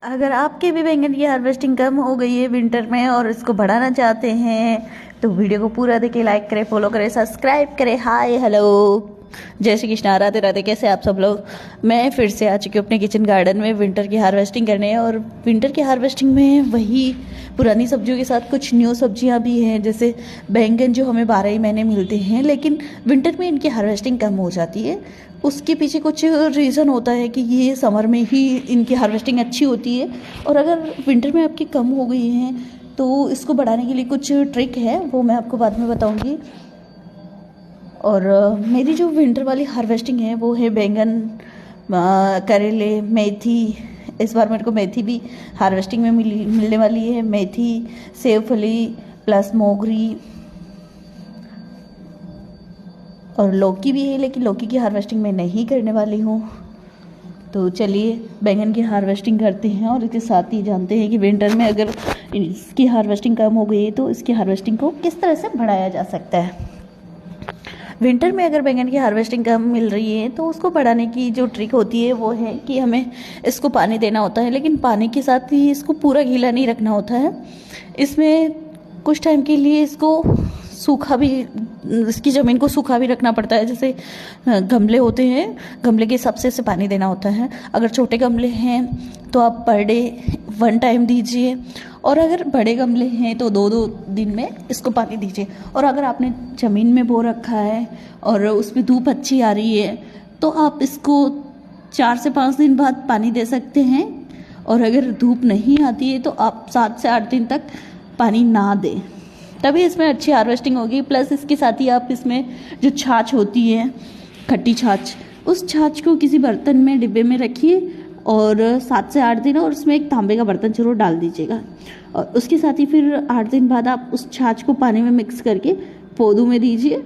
अगर आपके भी बैंगन की हार्वेस्टिंग कम हो गई है विंटर में और इसको बढ़ाना चाहते हैं तो वीडियो को पूरा देखिए, लाइक करें, फॉलो करें, सब्सक्राइब करें। हाय हेलो, जय श्री कृष्णा, राधे राधे। कैसे आप सब लोग? मैं फिर से आ चुकी हूँ अपने किचन गार्डन में विंटर की हार्वेस्टिंग करने। और विंटर की हार्वेस्टिंग में वही पुरानी सब्जियों के साथ कुछ न्यू सब्जियां भी हैं, जैसे बैंगन जो हमें 12 ही महीने मिलते हैं, लेकिन विंटर में इनकी हार्वेस्टिंग कम हो जाती है। उसके पीछे कुछ रीज़न होता है कि ये समर में ही इनकी हार्वेस्टिंग अच्छी होती है, और अगर विंटर में आपकी कम हो गई हैं तो इसको बढ़ाने के लिए कुछ ट्रिक है, वो मैं आपको बाद में बताऊंगी। और मेरी जो विंटर वाली हार्वेस्टिंग है वो है बैंगन, करेले, मेथी। इस बार मेरे को मेथी भी हार्वेस्टिंग में मिलने वाली है। मेथी, सेवफली प्लस मोगरी और लौकी भी है, लेकिन लौकी की हार्वेस्टिंग मैं नहीं करने वाली हूँ। तो चलिए बैंगन की हार्वेस्टिंग करते हैं, और इसके साथ ही जानते हैं कि विंटर में अगर इसकी हार्वेस्टिंग कम हो गई है तो इसकी हार्वेस्टिंग को किस तरह से बढ़ाया जा सकता है। विंटर में अगर बैंगन की हार्वेस्टिंग कम मिल रही है तो उसको बढ़ाने की जो ट्रिक होती है वो है कि हमें इसको पानी देना होता है, लेकिन पानी के साथ ही इसको पूरा गीला नहीं रखना होता है। इसमें कुछ टाइम के लिए इसको सूखा भी, इसकी ज़मीन को सूखा भी रखना पड़ता है। जैसे गमले होते हैं, गमले के हिसाब से इसे पानी देना होता है। अगर छोटे गमले हैं तो आप पर डे 1 टाइम दीजिए, और अगर बड़े गमले हैं तो 2-2 दिन में इसको पानी दीजिए। और अगर आपने ज़मीन में बो रखा है और उसमें धूप अच्छी आ रही है तो आप इसको 4 से 5 दिन बाद पानी दे सकते हैं। और अगर धूप नहीं आती है तो आप 7 से 8 दिन तक पानी ना दें, तभी इसमें अच्छी हार्वेस्टिंग होगी। प्लस इसके साथ ही आप इसमें जो छाछ होती है, खट्टी छाछ, उस छाछ को किसी बर्तन में, डिब्बे में रखिए और 7 से 8 दिन, और उसमें एक तांबे का बर्तन जरूर डाल दीजिएगा। और उसके साथ ही फिर 8 दिन बाद आप उस छाछ को पानी में मिक्स करके पौधों में दीजिए।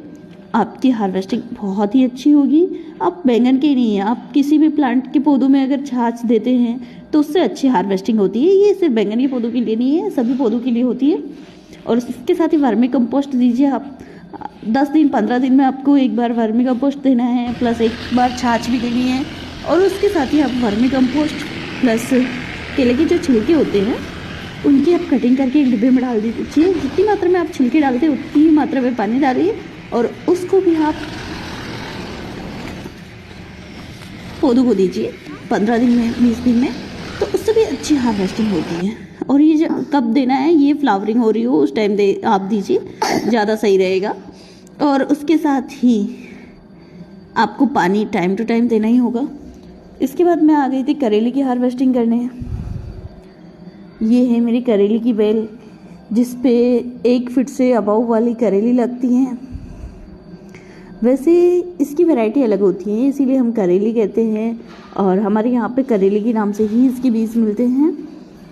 आपकी हार्वेस्टिंग बहुत ही अच्छी होगी। आप बैंगन के ही नहीं है, आप किसी भी प्लांट के पौधों में अगर छाछ देते हैं तो उससे अच्छी हार्वेस्टिंग होती है। ये सिर्फ बैंगन के पौधों के लिए नहीं है, सभी पौधों के लिए होती है। और इसके साथ ही वर्मी कंपोस्ट दीजिए आप। 10 दिन 15 दिन में आपको एक बार वर्मी कंपोस्ट देना है, प्लस एक बार छाछ भी देनी है। और उसके साथ ही आप वर्मी कंपोस्ट प्लस केले के जो छिलके होते हैं उनकी आप कटिंग करके एक डिब्बे में डाल दीजिए। जितनी मात्रा में आप छिलके डालते हैं उतनी ही मात्रा में पानी डालिए, और उसको भी आप पौधों को दीजिए 15 दिन में, 20 दिन में, तो उससे भी अच्छी हार्वेस्टिंग होती है। और ये जो कब देना है, ये फ्लावरिंग हो रही हो उस टाइम दे आप दीजिए, ज़्यादा सही रहेगा। और उसके साथ ही आपको पानी टाइम टू टाइम देना ही होगा। इसके बाद मैं आ गई थी करेले की हार्वेस्टिंग करने। ये है मेरी करेले की बेल, जिस पे 1 फीट से अबव वाली करेली लगती हैं। वैसे इसकी वैरायटी अलग होती है, इसीलिए हम करेली कहते हैं, और हमारे यहाँ पे करेले के नाम से ही इसके बीज मिलते हैं।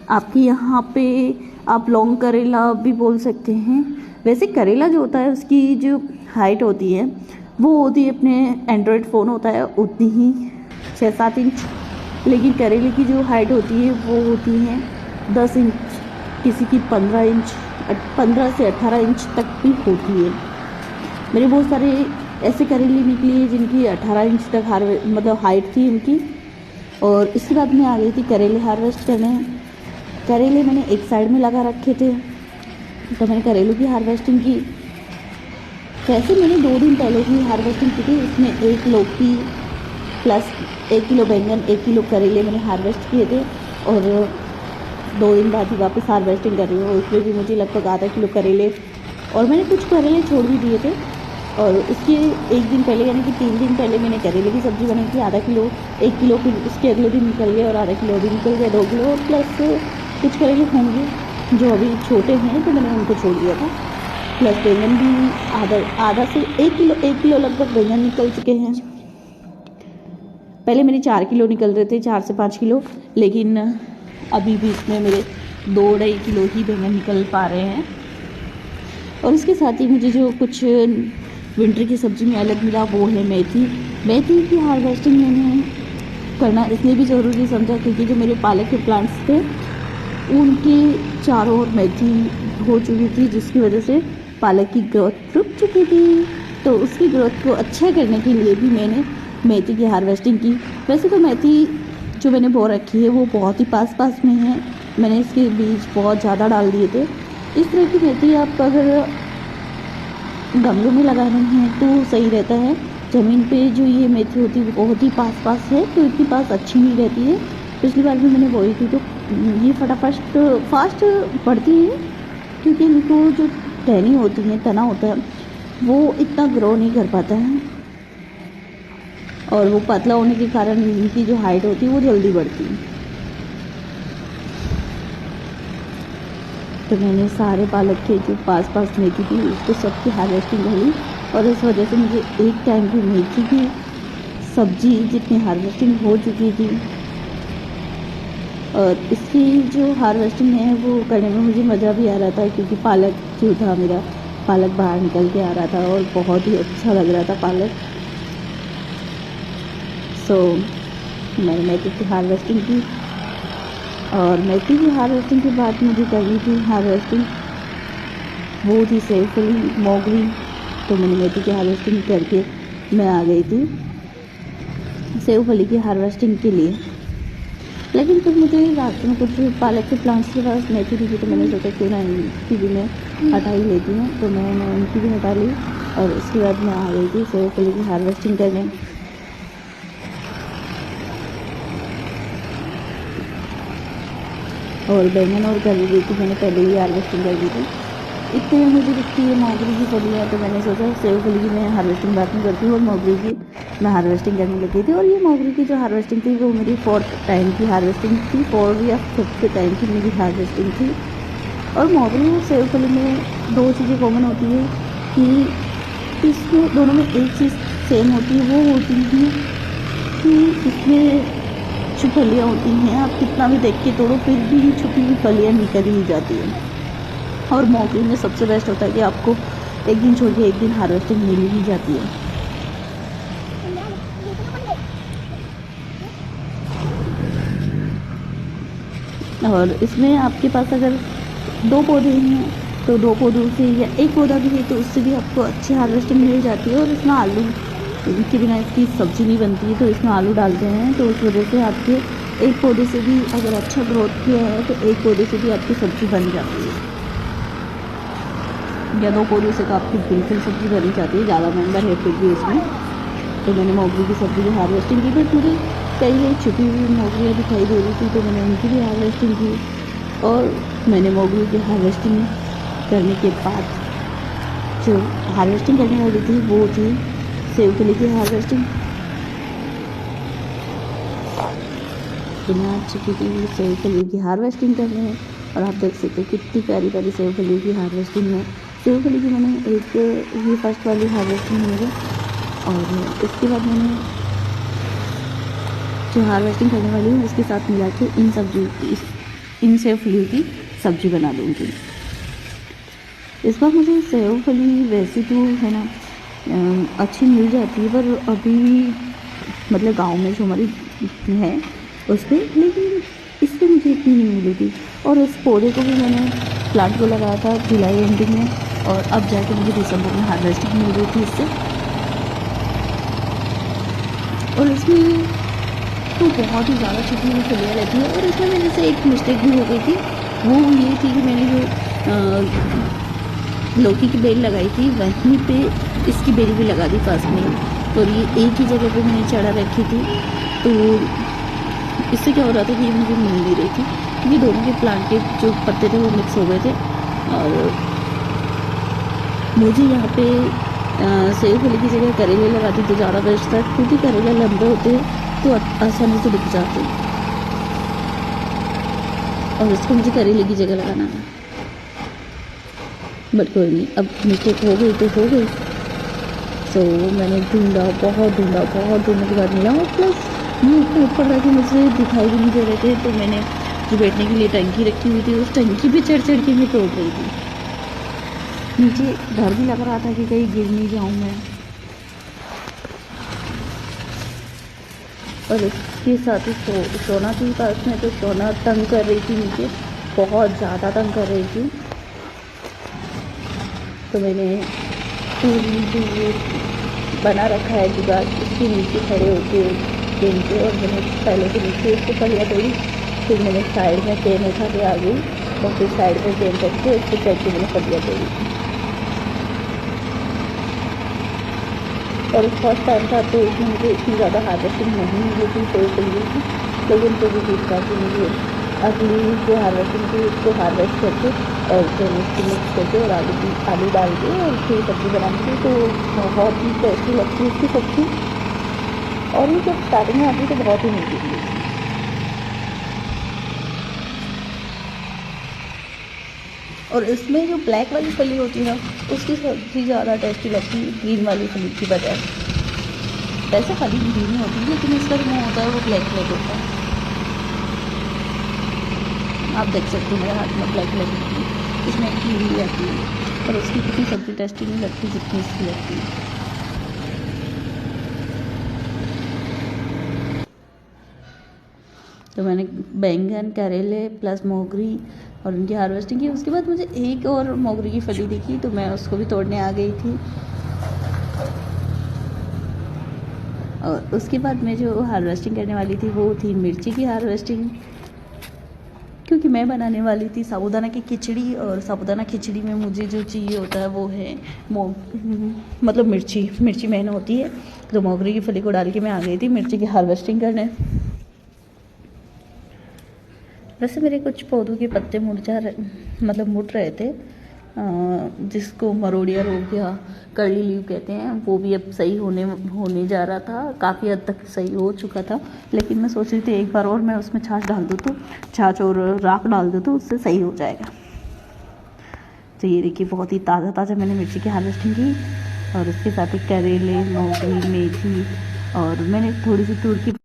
आपके यहाँ पे आप लॉन्ग करेला भी बोल सकते हैं। वैसे करेला जो होता है उसकी जो हाइट होती है वो होती है, अपने एंड्रॉयड फ़ोन होता है उतनी ही 6-7 इंच, लेकिन करेले की जो हाइट होती है वो होती है 10 इंच, किसी की 15 इंच, 15 से 18 इंच तक भी होती है। मेरे बहुत सारे ऐसे करेले निकली है जिनकी 18 इंच तक मतलब हाइट थी इनकी। और इसके बाद मैं आ गई थी करेले हार्वेस्ट करने। करेले मैंने एक साइड में लगा रखे थे, तो मैंने करेलों की हार्वेस्टिंग की। वैसे मैंने 2 दिन पहले की हार्वेस्टिंग की थी। इसमें 1 लौकी प्लस 1 किलो बैंगन, 1 किलो करेले मैंने हार्वेस्ट किए थे, और 2 दिन बाद ही वापस हार्वेस्टिंग कर रही हूँ। उसमें भी मुझे लगभग आधा किलो करेले, और मैंने कुछ करेले छोड़ भी दिए थे। और उसके 1 दिन पहले यानी कि 3 दिन पहले मैंने करेले की सब्ज़ी बनाई थी। आधा किलो, 1 किलो, फिर उसके अगले दिन निकल गया, और आधा किलो अभी निकल गया, 2 किलो, और प्लस कुछ करेले होंगे जो अभी छोटे हैं तो मैंने उनको छोड़ दिया था। प्लस बैंगन भी आधा से 1 किलो लगभग बैंगन निकल चुके हैं। पहले मेरे 4 किलो निकल रहे थे, 4 से 5 किलो, लेकिन अभी भी इसमें मेरे 2-2.5 किलो ही बैंगन निकल पा रहे हैं। और इसके साथ ही मुझे जो कुछ विंटर की सब्ज़ी में अलग मिला वो है मेथी। मेथी की हार्वेस्टिंग मैंने करना इसलिए भी ज़रूरी समझा क्योंकि जो मेरे पालक के प्लांट्स थे उनके चारों ओर मेथी हो चुकी थी, जिसकी वजह से पालक की ग्रोथ रुक चुकी थी। तो उसकी ग्रोथ को अच्छा करने के लिए भी मैंने मेथी की हार्वेस्टिंग की। वैसे तो मेथी जो मैंने बो रखी है वो बहुत ही पास पास में है। मैंने इसके बीज बहुत ज़्यादा डाल दिए थे। इस तरह की मेथी आप अगर गमलों में लगा रहे हैं तो सही रहता है। ज़मीन पे जो ये मेथी होती है वो बहुत ही पास पास है तो इतनी पास अच्छी नहीं रहती है। पिछली बार भी मैंने बोई थी तो ये फटाफट फास्ट बढ़ती है, क्योंकि इनको जो टहनी होती है, तना होता है, वो इतना ग्रो नहीं कर पाता है और वो पतला होने के कारण इनकी जो हाइट होती है वो जल्दी बढ़ती है। तो मैंने सारे पालक के जो पास पास मेथी थी उसको सबकी हार्वेस्टिंग कर ली और इस वजह से मुझे एक टाइम की मेथी की सब्जी जितनी हार्वेस्टिंग हो चुकी थी। और इसकी जो हार्वेस्टिंग है वो करने में मुझे मज़ा भी आ रहा था, क्योंकि पालक जो था मेरा, पालक बाहर निकल के आ रहा था और बहुत ही अच्छा लग रहा था पालक। सो मैंने मेथी की हार्वेस्टिंग की और मेथी की हार्वेस्टिंग के बाद मुझे करनी थी हार्वेस्टिंग, वो थी सेवफली मोगरी। तो मैंने मेथी की हार्वेस्टिंग करके मैं आ गई थी सेवफली की हार्वेस्टिंग के लिए। लेकिन फिर मुझे रात में कुछ पालक के प्लांट्स के पास मेथी दिखी तो मैंने सोचा क्यों ना इनकी भी मैं हटा ही लेती हूँ। तो मैंने उनकी भी हटा ली और उसके बाद मैं आ गई थी सेवफली की हार्वेस्टिंग करने। और बैंगन और कर दी थी मैंने पहले ही हार्वेस्टिंग कर दी थी। इतने में मुझे दिखती है मोगरी की फलियाँ, तो मैंने सोचा सेवफली की मैं हार्वेस्टिंग बाद में करती हूँ और मोगरी की मैं हार्वेस्टिंग करने लगी थी। और ये मोगरी की जो हार्वेस्टिंग थी वो मेरी 4th टाइम की हार्वेस्टिंग थी, 4 या 5th टाइम की मेरी हार्वेस्टिंग थी। और मोगरी और सेवफली में दो चीज़ें कॉमन होती है कि इसमें दोनों में एक चीज़ सेम होती है, वो होती है कि इसमें जो फलियाँ होती हैं आप कितना भी देख के तोड़ो फिर भी छुपी हुई फलियाँ निकल ही जाती हैं। और मोगरी में सबसे बेस्ट होता है कि आपको एक दिन छोड़ के एक दिन हार्वेस्टिंग मिल ही जाती है। और इसमें आपके पास अगर 2 पौधे हैं तो 2 पौधों से या एक पौधा भी है तो उससे भी आपको अच्छी हार्वेस्टिंग मिल जाती है। और इसमें आलू के बिना इसकी सब्ज़ी नहीं बनती है, तो इसमें आलू डालते हैं तो उस वजह से आपके एक पौधे से भी अगर अच्छा ग्रोथ किया है तो एक पौधे से भी आपकी सब्ज़ी बन जाती है, या 2 पौधों से तो आपकी बिल्कुल सब्ज़ी बनी जाती है। ज़्यादा मेंबर है फिर भी इसमें। तो मैंने मोगरी की सब्ज़ी की हार्वेस्टिंग की, बट मुझे कई छुपी हुई मोगरियाँ दिखाई दे रही थी तो मैंने उनकी भी हार्वेस्टिंग की। और मैंने मोगरी की हार्वेस्टिंग करने के बाद जो हार्वेस्टिंग करने वाली थी वो थी सेवफली की हार्वेस्टिंग। तो मैं आ चुकी थी सेवफली की हार्वेस्टिंग करने और आप देख सकते हो कितनी प्यारी प्यारी सेवफली की हार्वेस्टिंग है। सेवफली की मैंने एक ये फर्स्ट वाली हार्वेस्टिंग है मेरी, और इसके बाद मैंने जो हार्वेस्टिंग करने वाली हूँ उसके साथ मिला के इन सेवफली की सब्ज़ी बना दूँगी। इस बार मुझे सेवफली वैसे तो है ना अच्छी मिल जाती है, पर अभी मतलब गांव में जो हमारी है उस पर, लेकिन इस पर मुझे इतनी नहीं मिली थी। और इस पौधे को भी मैंने प्लांट को लगाया था जुलाई एंडिंग में और अब जाके मुझे दिसंबर में हार्वेस्टिंग मिल रही थी इससे। और इसमें तो बहुत ही ज़्यादा छुपी हुई फलियाँ रहती है। और इसमें मेरे से एक मिस्टेक भी हो गई थी, वो ये थी कि मैंने जो लौकी की बेल लगाई थी वहीं पे इसकी बेल भी लगा दी पास में, और ये एक ही जगह पे मैंने चढ़ा रखी थी। तो इससे क्या हो रहा था कि ये मुझे मिल नहीं रही थी, क्योंकि दोनों के प्लांट के जो पत्ते थे वो मिक्स हो गए थे। और मुझे यहाँ पे सेवफली की जगह करेले लगाती तो ज़्यादा बेस्ट था, क्योंकि करेले लंबे होते हैं तो आसानी से दिख जाते हैं। और इसको मुझे करेले की जगह लगाना था, बट कोई नहीं, अब मिस्टेक हो गई तो हो गई। तो मैंने बहुत ढूंढने के बाद मिला। और प्लस ये इतना ऊपर रहा कि मुझे दिखाई भी नहीं दे रहे थे। तो मैंने जो बैठने के लिए टंकी रखी हुई थी उस टंकी पे चढ़ के मैं तोड़ रही थी। नीचे डर भी लग रहा था कि कहीं गिर नहीं जाऊँ मैं। और इसके साथ ही सोना थी पास में, तो सोना तंग कर रही थी नीचे, बहुत ज़्यादा तंग कर रही थी। तो मैंने पूरी जो बना रखा है जुगाड़ उसके नीचे खड़े होके पेन से, और मैंने पहले से नीचे उसको फलियाँ तोड़ी, फिर मैंने साइड में पेन उठा के आ गई और फिर साइड में पेन करके उसको करके मैंने फलियाँ तोड़ी। और फर्स्ट टाइम था तो इसमें मुझे इतनी ज़्यादा हार्वेस्टिंग नहीं मिली थी, तो चाहिए थी, लेकिन फिर भी ठीक था कि मुझे अगली जो हार्वेस्टिंग थी उसको हार्वेस्ट करके और फिर उसको मिक्स करके और आलू डाल के और फिर सब्ज़ी बनानी थी, तो बहुत ही टेस्टी लगती है उसकी सब्ज़ी। और ये जब स्टार्टिंग में आती तो बहुत ही मीठी थी। और इसमें जो ब्लैक वाली फली होती है ना, उसकी सब्ज़ी ज़्यादा टेस्टी लगती है ग्रीन वाली फली की बजाय। वैसे फली ग्रीन होती है, लेकिन इसका जो मुँह होता है वो ब्लैक ब्लैक होता है। आप देख सकते हो मेरे हाथ में ब्लैक ब्लैक होती है, इसमें कीड़ी आती है, और उसकी कितनी सब्ज़ी टेस्टी नहीं लगती जितनी इसकी लगती है। तो मैंने बैंगन, करेले प्लस मोगरी और उनकी हार्वेस्टिंग की। उसके बाद मुझे एक और मोगरी की फली दिखी, तो मैं उसको भी तोड़ने आ गई थी। और उसके बाद मैं जो हार्वेस्टिंग करने वाली थी वो थी मिर्ची की हार्वेस्टिंग, क्योंकि मैं बनाने वाली थी साबूदाना की खिचड़ी, और साबूदाना खिचड़ी में मुझे जो चाहिए होता है वो है मतलब मिर्ची मेन होती है। तो मोगरी की फली को डाल के मैं आ गई थी मिर्ची की हार्वेस्टिंग करने। वैसे मेरे कुछ पौधों के पत्ते मुड़ रहे थे, जिसको मरोड़िया रोग या कर्ली लीव कहते हैं, वो भी अब सही होने जा रहा था, काफ़ी हद तक सही हो चुका था। लेकिन मैं सोच रही थी एक बार और मैं उसमें छाछ डाल दूँ, तो छाछ और राख डाल दूँ तो उससे सही हो जाएगा। तो ये देखिए बहुत ही ताज़ा मैंने मिर्ची की हार्वेस्टिंग की, और उसके साथ ही करेले, मोगरी, मेथी, और मैंने थोड़ी सी तुर की